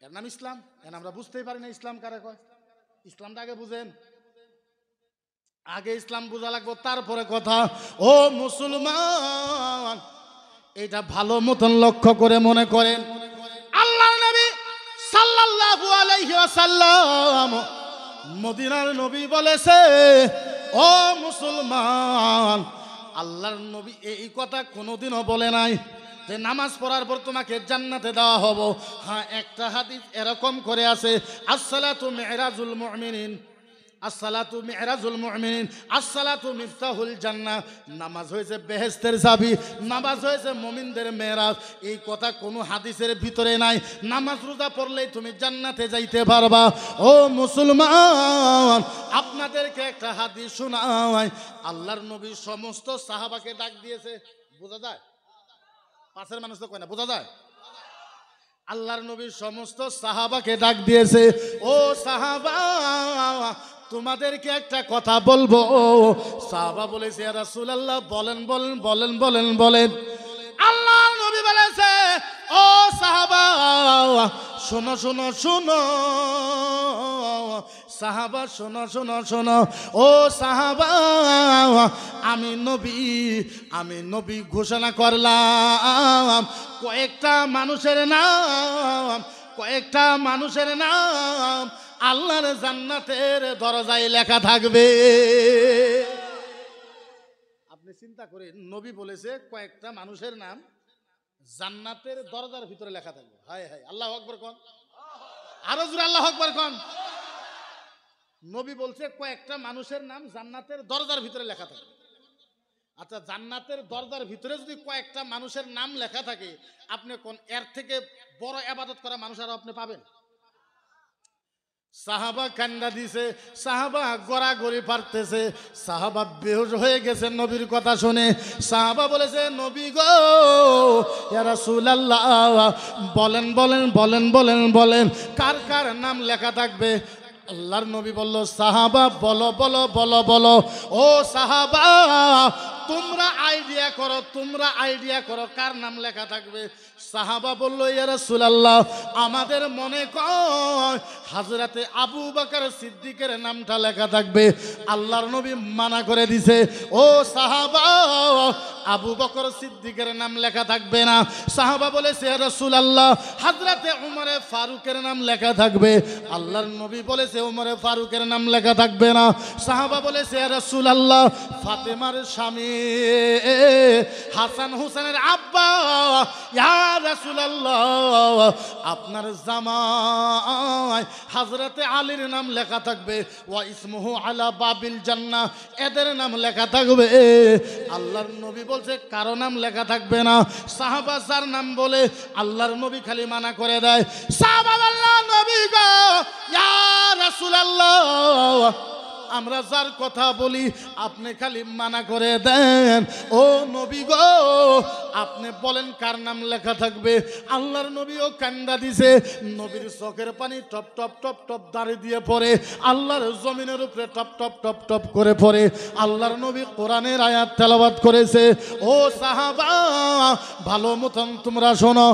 এর নাম ইসলাম। এখন আমরা বুঝতেই পারি না ইসলাম কারে কয়। ইসলামটা আগে বুঝেন, আগে ইসলাম বোঝা লাগবো তারপরে কথা। ও মুসলমান, এটা ভালো মতন লক্ষ্য করে মনে করেন, আল্লাহর নবী সাল্লাল্লাহু আলাইহি ওয়াসাল্লাম মদিনার নবী বলেছে, ও মুসলমান, আল্লাহর নবী এই কথা কোনোদিনও বলে নাই যে নামাজ পড়ার পর তোমাকে জান্নাতে দেওয়া হবে। হ্যাঁ, একটা হাদিস এরকম করে আছে, আসসালাতু মিরাজুল মুমিনিন, আসসালাতু মিরাজুল মুমিনিন, আসসালাতু মিফতাহুল জান্নাহ। নামাজ হয়েছে বেহেশতের চাবি, নামাজ হয়েছে মুমিনদের মেরাজ। এই কথা কোনো হাদিসের ভিতরে নাই। নামাজ রোজা পড়লেই তুমি জান্নাতে যাইতে পারবা। ও মুসলমান, আপনাদেরকে একটা হাদিস শোনাই। আল্লাহর নবী সমস্ত সাহাবাকে ডাক দিয়েছে। বোঝা যায়? পাশের মানুষ তো কয় না, বোঝা যায়? আল্লাহর নবী সমস্ত সাহাবাকে ডাক দিয়েছে, ও সাহাবা, তোমাদেরকে একটা কথা বলবো। সাহাবা বলেছে, ইয়া রাসূলুল্লাহ, বলেন বলেন বলেন বলেন বলেন। আল্লাহর নবী বলেছে, ও সাহাবা, শোনো শোনো শোনো, সাহাবা শোনো শোনো শোনো, ও সাহাবা, আমি নবী ঘোষণা করলাম কয়েকটা মানুষের নাম আল্লাহর জান্নাতের দরজায় লেখা থাকবে। আপনি চিন্তা করেন, নবী বলেছে কয়েকটা মানুষের নাম জান্নাতের দরজার ভিতরে লেখা থাকবে। হায় হায়, আল্লাহু আকবার কোন, আরো জোরে আল্লাহু আকবার কোন। নবী বলছে কয়েকটা মানুষের নাম জান্নাতের দরজার ভিতরে লেখা থাকবে। আচ্ছা, জান্নাতের দরজার ভিতরে যদি কয়েকটা মানুষের নাম লেখা থাকে, আপনি কোন এর থেকে বড় ইবাদত করা মানুষ আর আপনি পাবেন? সাহাবা কান্না দিছে, সাহাবা গড়াগড়ি পারতেছে, সাহাবা বেহুশ হয়ে গেছে নবীর কথা শুনে। সাহাবা বলেছে, নবী গো, ইয়া রাসূলুল্লাহ, বলেন বলেন বলেন বলেন বলেন, কার কার নাম লেখা থাকবে? আল্লাহর নবী বলল, সাহাবা বলো বলো বলো বলো। ও সাহাবা, তোমরা আইডিয়া করো কার নাম লেখা থাকবে। সাহাবা বলল, ইয়া রাসূলুল্লাহ, আমাদের মনে কয় হযরতে আবু বকর সিদ্দিকের নামটা লেখা থাকবে। আল্লাহর নবী মানা করে দিছে, ও সাহাবা, আবু বকর সিদ্দিকের নাম লেখা থাকবে না। সাহাবা বলেছে, ইয়া রাসূলুল্লাহ, হযরতে উমরে ফারুকের নাম লেখা থাকবে। আল্লাহর নবী বলেছে, উমরে ফারুকের নাম লেখা থাকবে না। সাহাবা বলেছে, ইয়া রাসূলুল্লাহ, ফাতেমার স্বামী হাসান হুসেনের আব্বা, ইয়া রাসূলুল্লাহ, আপনার জামাই হযরতে আলীর নাম লেখা থাকবে। ওয়া ইসমুহু আলা বাবিল জান্নাহ, এদের নাম লেখা থাকবে। আল্লাহর নবী বলছে কারো নাম লেখা থাকবে না। সাহাবা যার নাম বলে আল্লাহর নবী খালি মানা করে দেয়। সাহাবা আল্লাহর নবী গো, ইয়া রাসূলুল্লাহ, আমরা যার কথা বলি আপনি খালি মানা করে দেন। ও নবী গো, আপনি বলেন কার নাম লেখা থাকবে। আল্লাহর নবীও কান্দা দিছে, নবীর চোখের পানি টপ টপ টপ টপ দাঁড়িয়ে দিয়ে পড়ে, আল্লাহর জমিনের উপরে টপ টপ টপ টপ করে পড়ে। আল্লাহর নবী কোরআনের আয়াত তেলাওয়াত করেছে। ও সাহাবা, ভালো মতন তোমরা শোনো,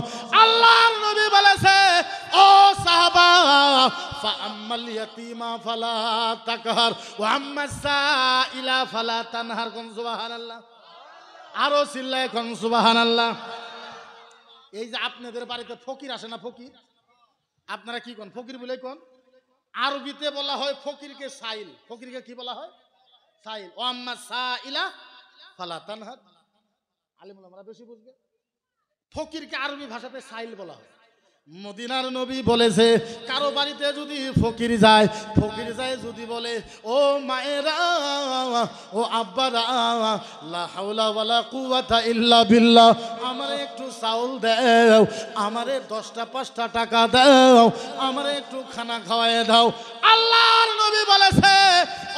আল্লাহর নবী বলেছে, ও সাহাবা, ফাআম্মাল ইয়াতীমা ফালা তাকহার ওয়া আম্মাস সাইলা ফালা তানহার। কোন সুবহানাল্লাহ, আরো চিল্লায় কোন সুবহানাল্লাহ। এই যে আপনাদের বাড়িতে ফকির আসে না, ফকির, আপনারা কি কোন ফকির বলে কোন? আরবিতে বলা হয় ফকিরকে সাইল। ফকিরকে কি বলা হয়? সাইল। ওয়া আম্মাস সাইলা ফালা তানহার। আলিম ওলামারা বেশি বুঝবে। ফকিরকে আরবি ভাষাতে সাইল বলা হয়। মদিনার নবী বলেছে কারো বাড়িতে যদি ফকির যায় যদি বলে ও মায়েরা ও আব্বারা লা হাওলা ওয়ালা কুওয়াতা ইল্লা বিল্লাহ, আমারে একটু চাউল দাও, আমারে 10টা 5টা টাকা দাও, আমারে একটু খানা খাওয়ায় দাও। আল্লাহর নবী বলেছে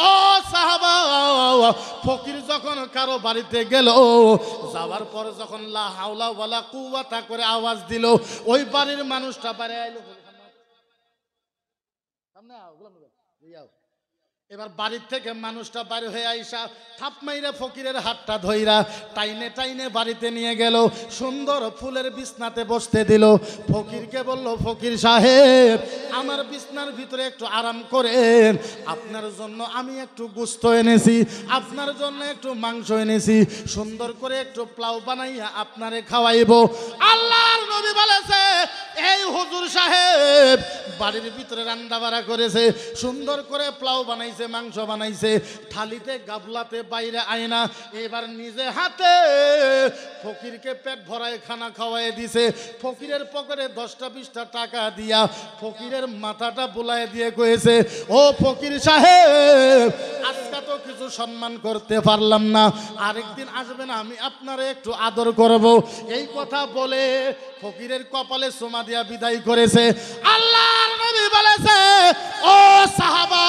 ও সাহাবা, ফকির যখন কারো বাড়িতে গেল, যাওয়ার পরে যখন লা হাওলা ওয়ালা কুওয়াতা করে আওয়াজ দিল, ওই বাড়ির মানুষটা বাইরে আইলো। এবার বাড়ির থেকে মানুষটা বাইরে হয়ে আইসা থাপ মাইরা ফকিরের হাতটা ধইরা টাইনে টাইনে বাড়িতে নিয়ে গেল, সুন্দর ফুলের বিছনাতে বসতে দিল। ফকিরকে বলল, ফকির সাহেব আমার বিছনার ভিতরে একটু আরাম করেন, আপনার জন্য আমি একটু গোশত এনেছি, আপনার জন্য একটু মাংস এনেছি, সুন্দর করে একটু পোলাও বানাইয়া আপনারে খাওয়াইবো। আল্লাহর নবী বলেছে এই হুজুর সাহেব বাড়ির ভিতরে রান্না বাড়া করেছে, সুন্দর করে পোলাও বানাইছে, মাংস বানাইছে, থালিতে গাবলাতে বাইরে আয়না, এবার নিজে হাতে ফকিরকে পেট ভরায় খানা খাওয়াই দিছে। ফকিরের পকেটে 10টা 20টা টাকা দিয়া ফকিরের মাথাটা বুলায় দিয়ে কয়েছে, ও ফকির সাহেব আজকে তো কিছু সম্মান করতে পারলাম না, আরেকদিন আসবেন আমি আপনারে একটু আদর করব। এই কথা বলে ফকিরের কপালে চুমা দিয়া বিদায় করেছে। আল্লাহর নবী বলেছে ও সাহাবা,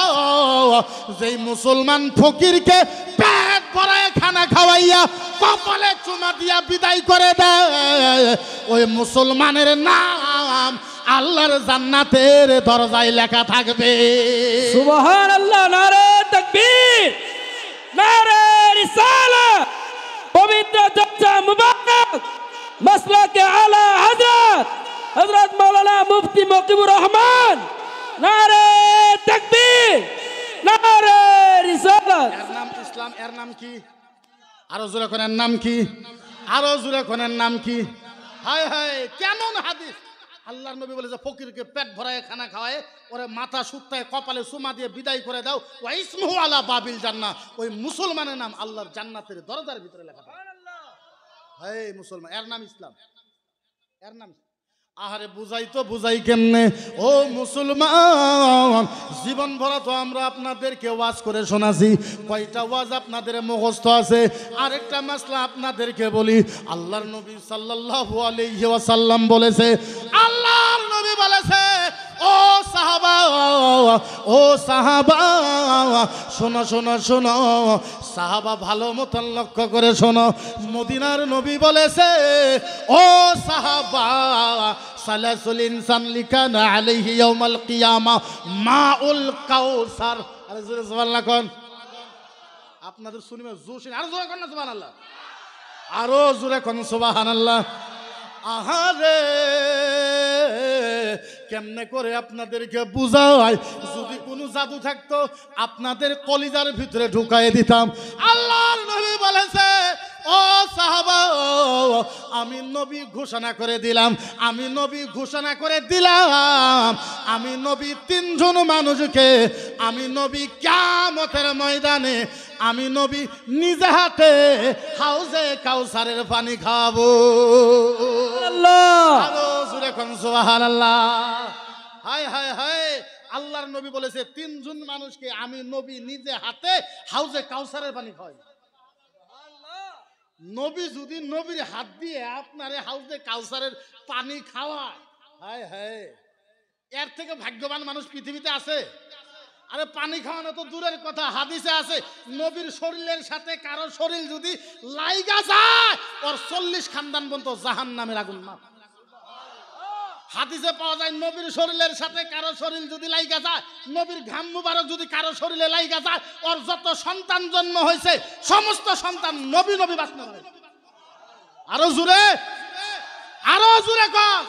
যেই মুসলমান ফকিরকে পেট ভরায় খানা খাওয়াইয়া কপালে চুমা দিয়া বিদায় করে দেয়, ওই মুসলমানের নাম আল্লাহর জান্নাতের দরজায় লেখা থাকবে। সুবহানাল্লাহ, নারে তাকবীর, নারে রিসালাত। পবিত্র জলসা মুবারক মাসলাকে আলা হযরত মাওলানা মুফতি মকিবুর রহমান, নারে তাকবীর, নারে রিসালাত। এর নাম ইসলাম, এর নাম কি? আরো জোরে কোন এর নাম কি? আরো জোরে কোন এর নাম কি? হায় হায় কেমন হাদিস! আল্লাহর নবী বলে যে ফকিরকে পেট ভরায় খানা খাওয়ায়, ওরে মাথা সুত্তায় কপালে চুমা দিয়ে বিদায় করে দাও, ওয়া ইসমুহু আলা বাবিল জান্নাহ, ওই মুসলমানের নাম আল্লাহর জান্নাতের দরজার ভিতরে লেখা থাকে। হায় মুসলমান, এর নাম ইসলাম, এর নাম। আহারে বুঝাই তো বুঝাই কেমনে ও মুসলমান, জীবন ভরা তো আমরা আপনাদেরকে ওয়াজ করে শোনাছি, কয়টা ওয়াজ আপনাদের মুখস্থ আছে? আরেকটা মাসলা আপনাদেরকে বলি, আল্লাহর নবী সাল্লাল্লাহু আলাইহি ওয়াসাল্লাম বলেছে, আল্লাহর নবী বলেছে ও সাহাবা, ও সাহাবা শোনো শোনো শোনো, সাহাবা ভালো মতন লক্ষ্য করে শোনো, মদিনার নবী বলেছে ও সাহাবা, সালাসুল ইনসান লিকানা আলাইহি ইয়াউমাল কিয়ামা মাউল কাউসার। আরে জোরে সুবহানাল্লাহ কোন, আপনাদের শুনিবে জোশ, আরো জোরে কোন না সুবহানাল্লাহ, আরো জোরে কোন সুবহানাল্লাহ। আহারে কেমনে করে আপনাদেরকে বুঝাই, যদি কোনো জাদু থাকতো আপনাদের কলিজার ভিতরে ঢুকাই দিতাম। আল্লাহর নবী বলেছে ও সাহাবা, আমি নবী ঘোষণা করে দিলাম, আমি নবী ঘোষণা করে দিলাম, আমি নবী 3 জন মানুষকে, আমি নবী কিয়ামতের ময়দানে আমি নবী নিজে হাতে হাউজে কাউসারের পানি খাবো। আরো জোরে কোন সুবহানাল্লাহ। হায় হায় হায়, আল্লাহর নবী বলেছে 3 জন মানুষকে আমি নবী নিজে হাতে হাউজে কাউসারের পানি খাওয়াই। নবী যদি নবীর হাত দিয়ে আপনারে হাউজে কাউসারের পানি খাওয়ায়, হায় হায়, এর থেকে ভাগ্যবান মানুষ পৃথিবীতে আছে? আরে পানি খাওয়ানো তো দূরের কথা, হাদিসে আছে নবীর শরীরের সাথে কারো শরীর যদি লাইগা যায়, ওর 40 খানদান পর্যন্ত জাহান্নামের আগুন না। হাদিসে পাওয়া যায় নবীর শরীরের সাথে কারো শরীর যদি লাইগা যায়, নবীর ঘাম মুবারক যদি কারো শরীরে লাইগা যায়, ওর যত সন্তান জন্ম হয়েছে সমস্ত সন্তান নবী নবী বাঁচতে পারে। আরো জোরে, আরো জোরে কর।